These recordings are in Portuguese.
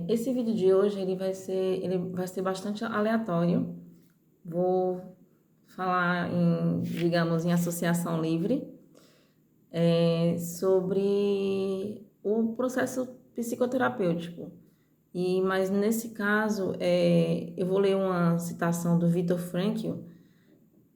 Esse vídeo de hoje ele vai ser bastante aleatório. Vou falar digamos, em associação livre, sobre o processo psicoterapêutico. Mas nesse caso, eu vou ler uma citação do Viktor Frankl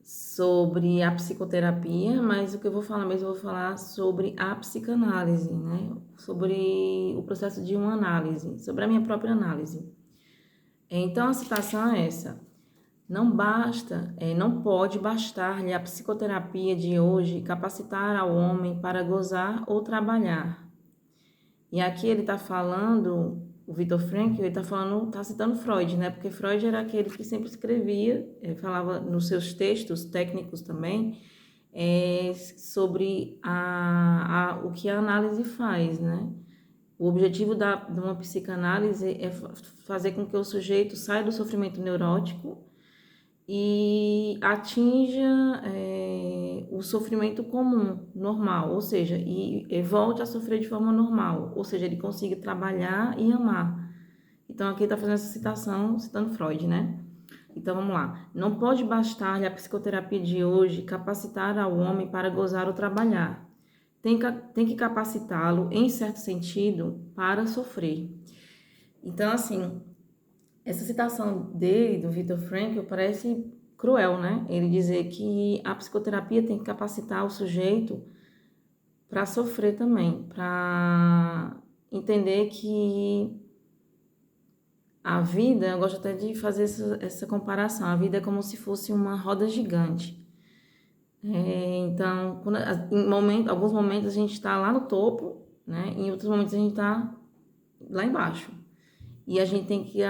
sobre a psicoterapia, mas o que eu vou falar mesmo, eu vou falar sobre a psicanálise, né? Sobre o processo de uma análise, sobre a minha própria análise. Então, a citação é essa: não pode bastar-lhe a psicoterapia de hoje capacitar ao homem para gozar ou trabalhar. E aqui ele está falando, o Viktor Frankl, ele está citando Freud, né? Porque Freud era aquele que sempre escrevia, falava nos seus textos técnicos também, sobre o que a análise faz, né? O objetivo de uma psicanálise é fazer com que o sujeito saia do sofrimento neurótico e atinja o sofrimento comum, normal, ou seja, e volte a sofrer de forma normal, ou seja, ele consiga trabalhar e amar. Então, aqui está fazendo essa citação, citando Freud, né? Então, vamos lá. Não pode bastar-lhe a psicoterapia de hoje capacitar ao homem para gozar ou trabalhar. Tem que capacitá-lo, em certo sentido, para sofrer. Então, assim, essa citação dele, do Viktor Frankl, parece cruel, né? Ele dizer que a psicoterapia tem que capacitar o sujeito para sofrer também, para entender que a vida, eu gosto até de fazer essa comparação, a vida é como se fosse uma roda gigante. Então, alguns momentos a gente está lá no topo, né? Em outros momentos a gente está lá embaixo. E a gente tem que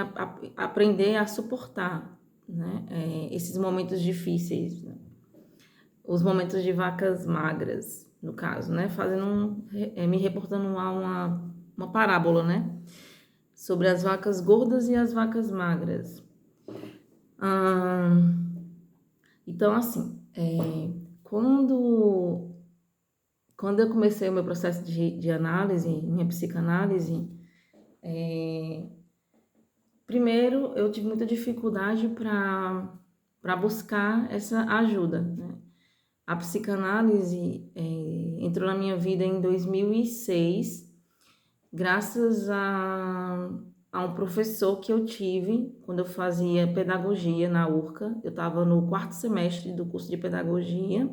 aprender a suportar, né? Esses momentos difíceis, né? Os momentos de vacas magras, no caso, né? Me reportando a uma parábola, né? Sobre as vacas gordas e as vacas magras. Então, assim, quando, quando eu comecei o meu processo de análise, minha psicanálise, primeiro eu tive muita dificuldade para buscar essa ajuda, né? A psicanálise entrou na minha vida em 2006, graças a um professor que eu tive quando eu fazia pedagogia na URCA. Eu estava no quarto semestre do curso de pedagogia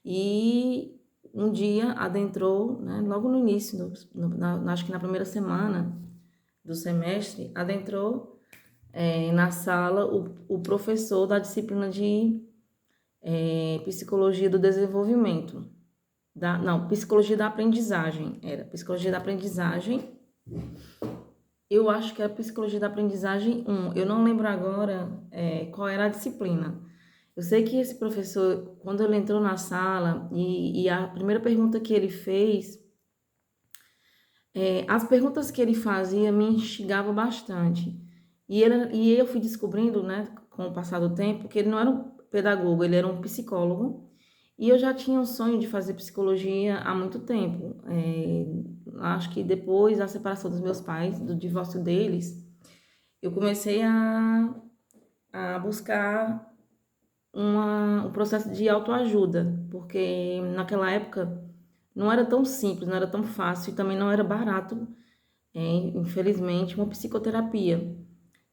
e um dia adentrou, né, logo no início, acho que na primeira semana do semestre, adentrou na sala o professor da disciplina de psicologia do desenvolvimento. Psicologia da aprendizagem. Era psicologia da aprendizagem. Eu acho que era psicologia da aprendizagem 1. Eu não lembro agora qual era a disciplina. Eu sei que esse professor, quando ele entrou na sala e a primeira pergunta que ele fez, as perguntas que ele fazia me instigavam bastante. E eu fui descobrindo, né, com o passar do tempo, que ele não era um pedagogo, ele era um psicólogo. E eu já tinha um sonho de fazer psicologia há muito tempo. Acho que depois da separação dos meus pais, do divórcio deles, eu comecei a buscar um processo de autoajuda, porque naquela época não era tão simples, não era tão fácil e também não era barato, infelizmente, uma psicoterapia.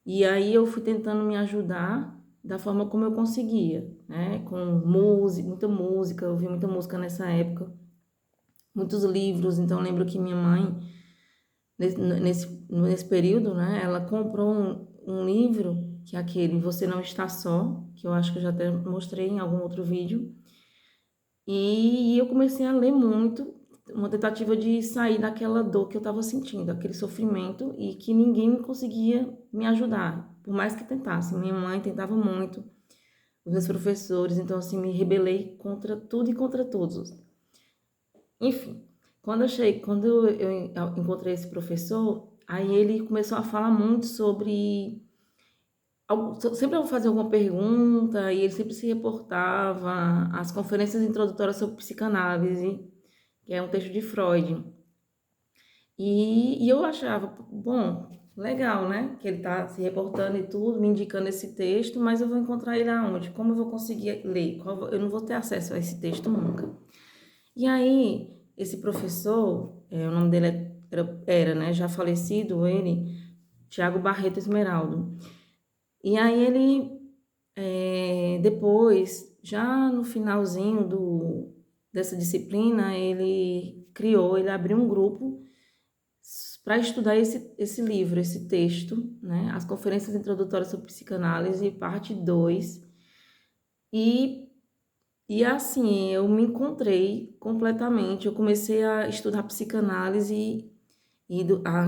E aí eu fui tentando me ajudar da forma como eu conseguia, né? Com música, muita música, eu ouvi muita música nessa época, muitos livros. Então eu lembro que minha mãe, nesse período, né, ela comprou um livro, que é aquele Você Não Está Só, que eu acho que eu já até mostrei em algum outro vídeo, e eu comecei a ler muito, uma tentativa de sair daquela dor que eu estava sentindo, aquele sofrimento, e que ninguém conseguia me ajudar, por mais que tentasse. Minha mãe tentava muito, os meus professores, então assim, me rebelei contra tudo e contra todos. Enfim, quando eu encontrei esse professor, aí ele começou a falar muito sobre. Sempre eu vou fazer alguma pergunta e ele sempre se reportava às conferências introdutórias sobre psicanálise, que é um texto de Freud. E eu achava, bom, legal, né? Que ele tá se reportando e tudo, me indicando esse texto, mas eu vou encontrar ele aonde? Como eu vou conseguir ler? Eu não vou ter acesso a esse texto nunca. E aí, esse professor, o nome dele era, né, já falecido, ele, Tiago Barreto Esmeraldo. E aí ele, depois, já no finalzinho dessa disciplina, ele abriu um grupo para estudar esse livro, esse texto, né, As Conferências Introdutórias sobre Psicanálise, parte 2. E E assim, eu me encontrei completamente. Eu comecei a estudar psicanálise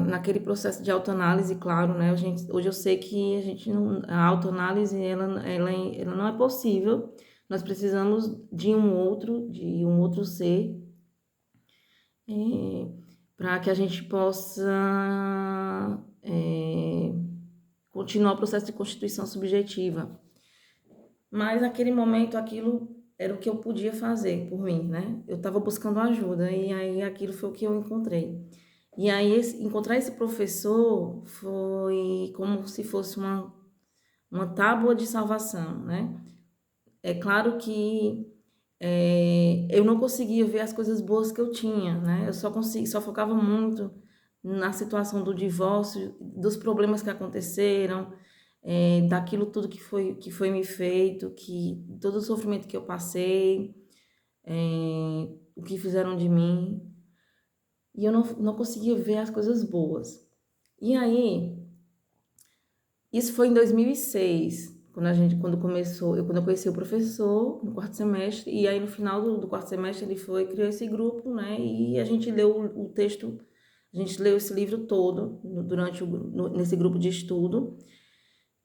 naquele processo de autoanálise, claro, né? Hoje eu sei que a gente não, a autoanálise ela não é possível. Nós precisamos de um outro ser, para que a gente possa continuar o processo de constituição subjetiva. Mas naquele momento aquilo era o que eu podia fazer por mim, né? Eu estava buscando ajuda e aí aquilo foi o que eu encontrei. E aí encontrar esse professor foi como se fosse uma tábua de salvação, né? É claro que eu não conseguia ver as coisas boas que eu tinha, né? Só focava muito na situação do divórcio, dos problemas que aconteceram, daquilo tudo que foi me feito, todo o sofrimento que eu passei, o que fizeram de mim, e eu não conseguia ver as coisas boas. E aí, isso foi em 2006, quando eu conheci o professor no quarto semestre, e aí no final do quarto semestre criou esse grupo, né, e a gente leu o texto, a gente leu esse livro todo nesse grupo de estudo.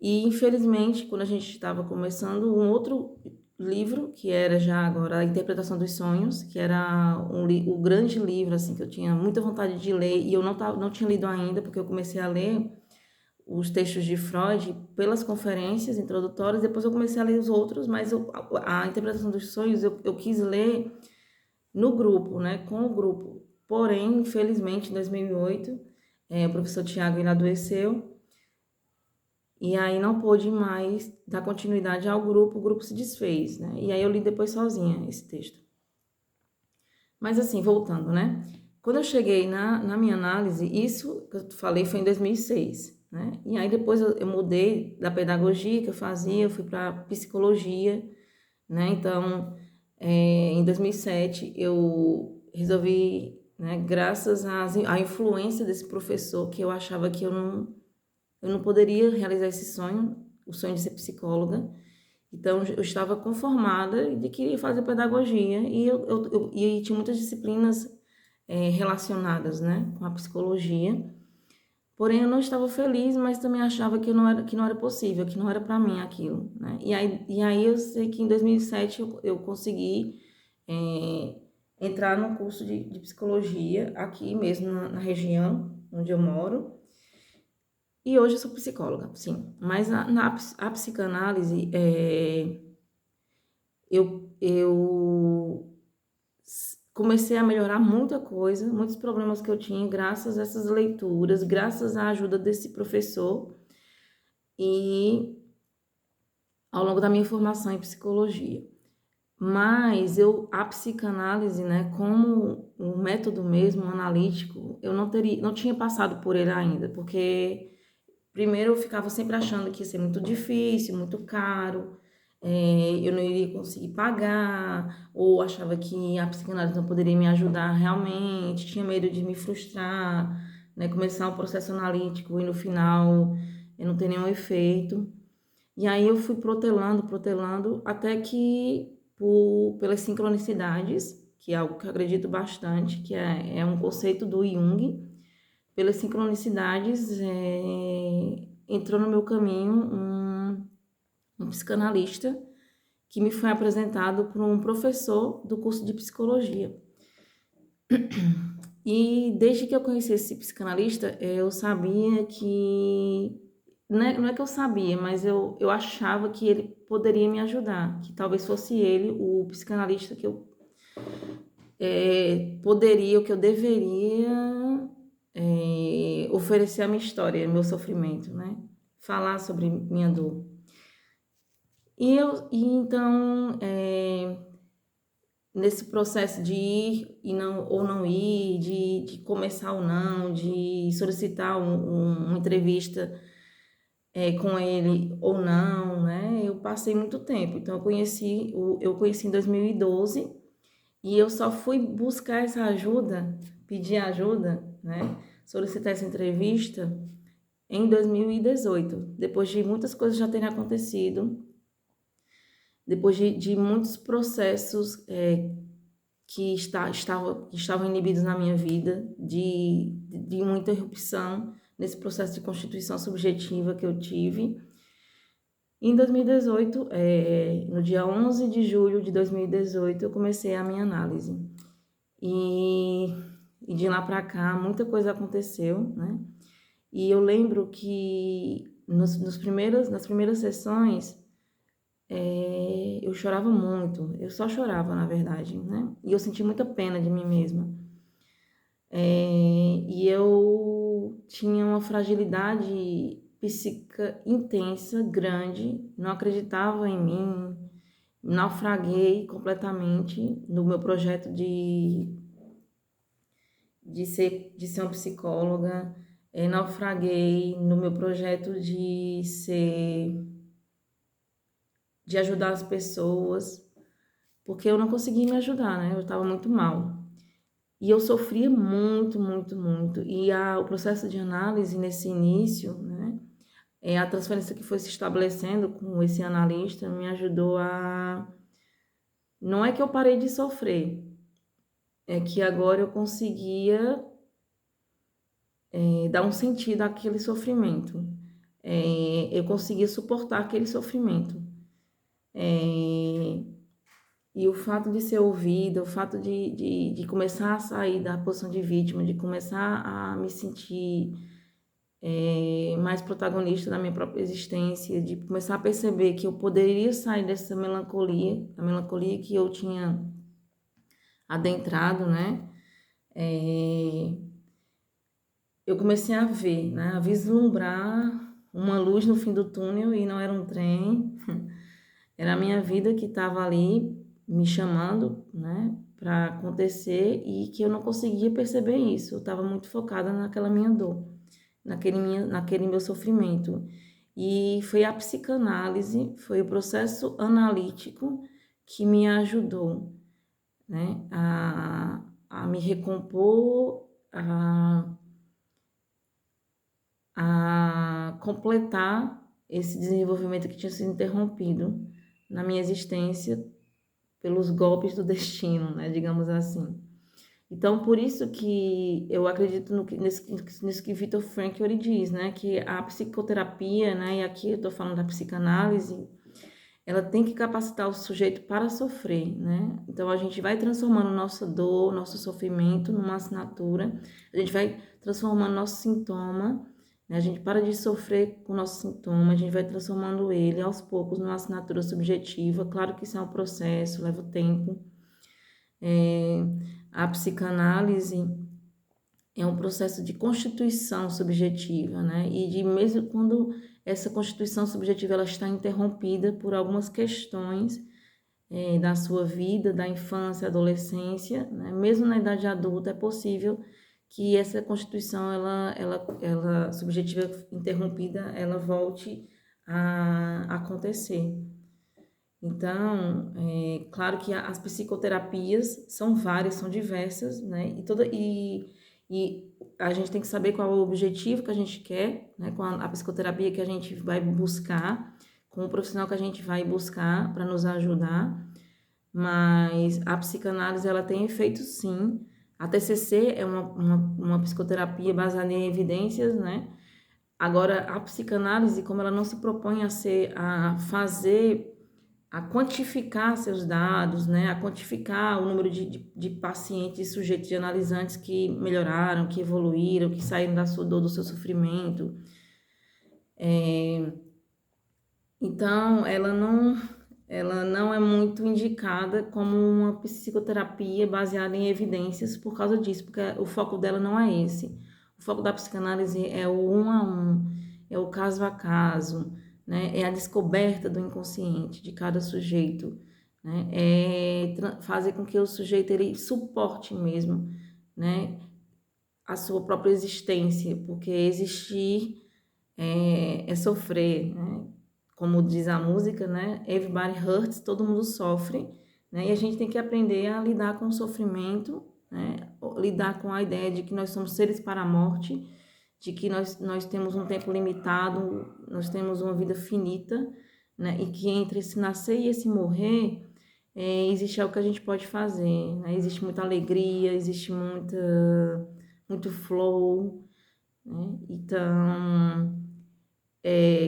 E, infelizmente, quando a gente estava começando um outro livro, que era já agora a Interpretação dos Sonhos, que era o grande livro, assim, que eu tinha muita vontade de ler, e eu não tinha lido ainda, porque eu comecei a ler os textos de Freud pelas conferências introdutórias, depois eu comecei a ler os outros, mas a Interpretação dos Sonhos eu quis ler no grupo, né, com o grupo. Porém, infelizmente, em 2008, o professor Tiago ele adoeceu, e aí não pôde mais dar continuidade ao grupo, o grupo se desfez, né? E aí eu li depois sozinha esse texto. Mas assim, voltando, né? Quando eu cheguei na minha análise, isso que eu falei foi em 2006, né? E aí depois eu mudei da pedagogia que eu fazia, eu fui para psicologia, né? Então, em 2007 eu resolvi, né, graças à influência desse professor, que eu achava que eu não poderia realizar esse sonho, o sonho de ser psicóloga. Então, eu estava conformada de que ia fazer pedagogia e tinha muitas disciplinas relacionadas, né, com a psicologia. Porém, eu não estava feliz, mas também achava que não era possível, que não era para mim aquilo, né? E aí eu sei que em 2007 eu consegui entrar no curso de psicologia aqui mesmo na região onde eu moro. E hoje eu sou psicóloga, sim. Mas a psicanálise, eu comecei a melhorar muita coisa, muitos problemas que eu tinha, graças a essas leituras, graças à ajuda desse professor e ao longo da minha formação em psicologia. Mas a psicanálise, né, como um método mesmo analítico, eu não tinha passado por ele ainda, porque primeiro eu ficava sempre achando que ia ser muito difícil, muito caro, eu não iria conseguir pagar, ou achava que a psicanálise não poderia me ajudar realmente, tinha medo de me frustrar, né, começar um processo analítico e no final não ter nenhum efeito. E aí eu fui protelando, até que pelas sincronicidades, que é algo que eu acredito bastante, que é um conceito do Jung, pelas sincronicidades, entrou no meu caminho um psicanalista que me foi apresentado por um professor do curso de psicologia. E desde que eu conheci esse psicanalista, eu sabia que... Não é que eu sabia, mas eu achava que ele poderia me ajudar, que talvez fosse ele o psicanalista que eu poderia, o que eu deveria oferecer a minha história, meu sofrimento, né? Falar sobre minha dor. Então, nesse processo de ir e não, ou não ir, de começar ou não, de solicitar uma entrevista com ele ou não, né? Eu passei muito tempo. Então, eu conheci em 2012 e eu só fui buscar essa ajuda, pedir ajuda, né? Solicitar essa entrevista em 2018, depois de muitas coisas já terem acontecido, depois de muitos processos que estavam inibidos na minha vida, de muita interrupção nesse processo de constituição subjetiva que eu tive. Em 2018, no dia 11 de julho de 2018, eu comecei a minha análise. E de lá para cá, muita coisa aconteceu, né? E eu lembro que nas primeiras sessões, eu chorava muito. Eu só chorava, na verdade, né? E eu senti muita pena de mim mesma. E eu tinha uma fragilidade psíquica intensa, grande, não acreditava em mim, naufraguei completamente no meu projeto de ser uma psicóloga, naufraguei no meu projeto de ajudar as pessoas, porque eu não conseguia me ajudar, né? Eu estava muito mal. E eu sofria muito, muito, muito. E o processo de análise nesse início, né? A transferência que foi se estabelecendo com esse analista me ajudou a... Não é que eu parei de sofrer, é que agora eu conseguia dar um sentido àquele sofrimento. Eu conseguia suportar aquele sofrimento. E o fato de ser ouvida, o fato de começar a sair da posição de vítima, de começar a me sentir mais protagonista da minha própria existência, de começar a perceber que eu poderia sair dessa melancolia, a melancolia que eu tinha adentrado, né? Eu comecei a ver, né? A vislumbrar uma luz no fim do túnel e não era um trem, era a minha vida que estava ali me chamando, né? Para acontecer e que eu não conseguia perceber isso. Eu estava muito focada naquela minha dor, naquele meu sofrimento. E foi a psicanálise, foi o processo analítico que me ajudou, né, a me recompor, a completar esse desenvolvimento que tinha sido interrompido na minha existência pelos golpes do destino, né, digamos assim. Então, por isso que eu acredito nisso que Viktor Frankl diz, né? Que a psicoterapia, né? E aqui eu estou falando da psicanálise, ela tem que capacitar o sujeito para sofrer, né? Então, a gente vai transformando nossa dor, nosso sofrimento numa assinatura, a gente vai transformando nosso sintoma, né? A gente para de sofrer com o nosso sintoma, a gente vai transformando ele aos poucos numa assinatura subjetiva. Claro que isso é um processo, leva tempo. A psicanálise é um processo de constituição subjetiva, né? E de mesmo quando essa constituição subjetiva ela está interrompida por algumas questões da sua vida, da infância, adolescência, né? Mesmo na idade adulta é possível que essa constituição ela subjetiva interrompida ela volte a acontecer. Então, claro que as psicoterapias são várias, são diversas, né? E a gente tem que saber qual é o objetivo que a gente quer, né? Com a psicoterapia que a gente vai buscar, com o profissional que a gente vai buscar para nos ajudar. Mas a psicanálise, ela tem efeitos, sim. A TCC é uma psicoterapia baseada em evidências, né? Agora, a psicanálise, como ela não se propõe a quantificar seus dados, né? A quantificar o número de pacientes e sujeitos de analisantes que melhoraram, que evoluíram, que saíram da sua dor, do seu sofrimento. Então, ela não é muito indicada como uma psicoterapia baseada em evidências por causa disso, porque o foco dela não é esse. O foco da psicanálise é o um a um, é o caso a caso, né? É a descoberta do inconsciente de cada sujeito, né? É fazer com que o sujeito ele suporte mesmo, né? A sua própria existência, porque existir é sofrer, né? Como diz a música, né? Everybody hurts, todo mundo sofre, né? E a gente tem que aprender a lidar com o sofrimento, né? Lidar com a ideia de que nós somos seres para a morte, de que nós temos um tempo limitado, nós temos uma vida finita, né? E que entre esse nascer e esse morrer, existe algo que a gente pode fazer, né? Existe muita alegria, existe muito flow, né? Então,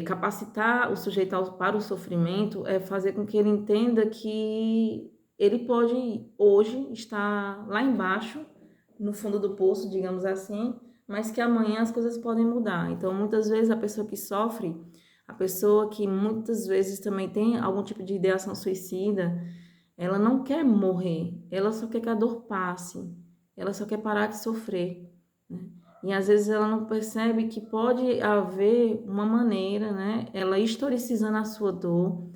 capacitar o sujeito para o sofrimento é fazer com que ele entenda que ele pode hoje estar lá embaixo, no fundo do poço, digamos assim, mas que amanhã as coisas podem mudar. Então, muitas vezes a pessoa que sofre, a pessoa que muitas vezes também tem algum tipo de ideação suicida, ela não quer morrer, ela só quer que a dor passe, ela só quer parar de sofrer, né? E às vezes ela não percebe que pode haver uma maneira, né? Ela historicizando a sua dor,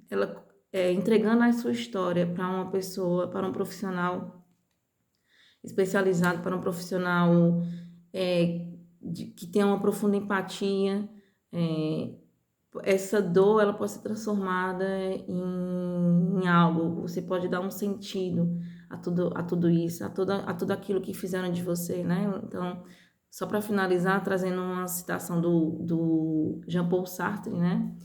ela entregando a sua história para uma pessoa, para um profissional especializado, para um profissional que tenha uma profunda empatia. é, Essa dor ela pode ser transformada em algo. Você pode dar um sentido a tudo isso, a tudo aquilo que fizeram de você, né? Então, só para finalizar, trazendo uma citação do Jean-Paul Sartre, né?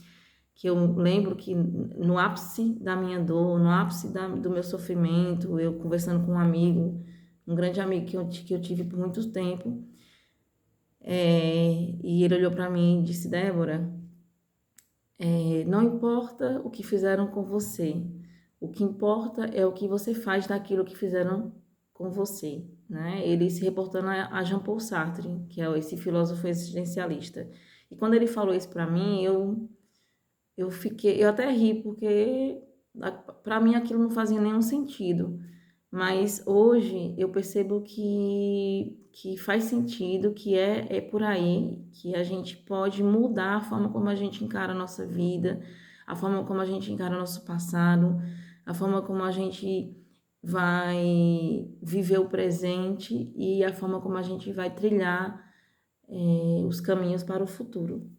Que eu lembro que no ápice da minha dor, no ápice do meu sofrimento, eu conversando com um amigo, um grande amigo que eu tive por muito tempo, e ele olhou para mim e disse: Débora, não importa o que fizeram com você, o que importa é o que você faz daquilo que fizeram com você, né? Ele se reportando a Jean-Paul Sartre, que é esse filósofo existencialista. E quando ele falou isso para mim, eu até ri, porque para mim aquilo não fazia nenhum sentido. Mas hoje eu percebo que faz sentido, que é por aí, que a gente pode mudar a forma como a gente encara a nossa vida, a forma como a gente encara o nosso passado, a forma como a gente vai viver o presente e a forma como a gente vai trilhar, os caminhos para o futuro.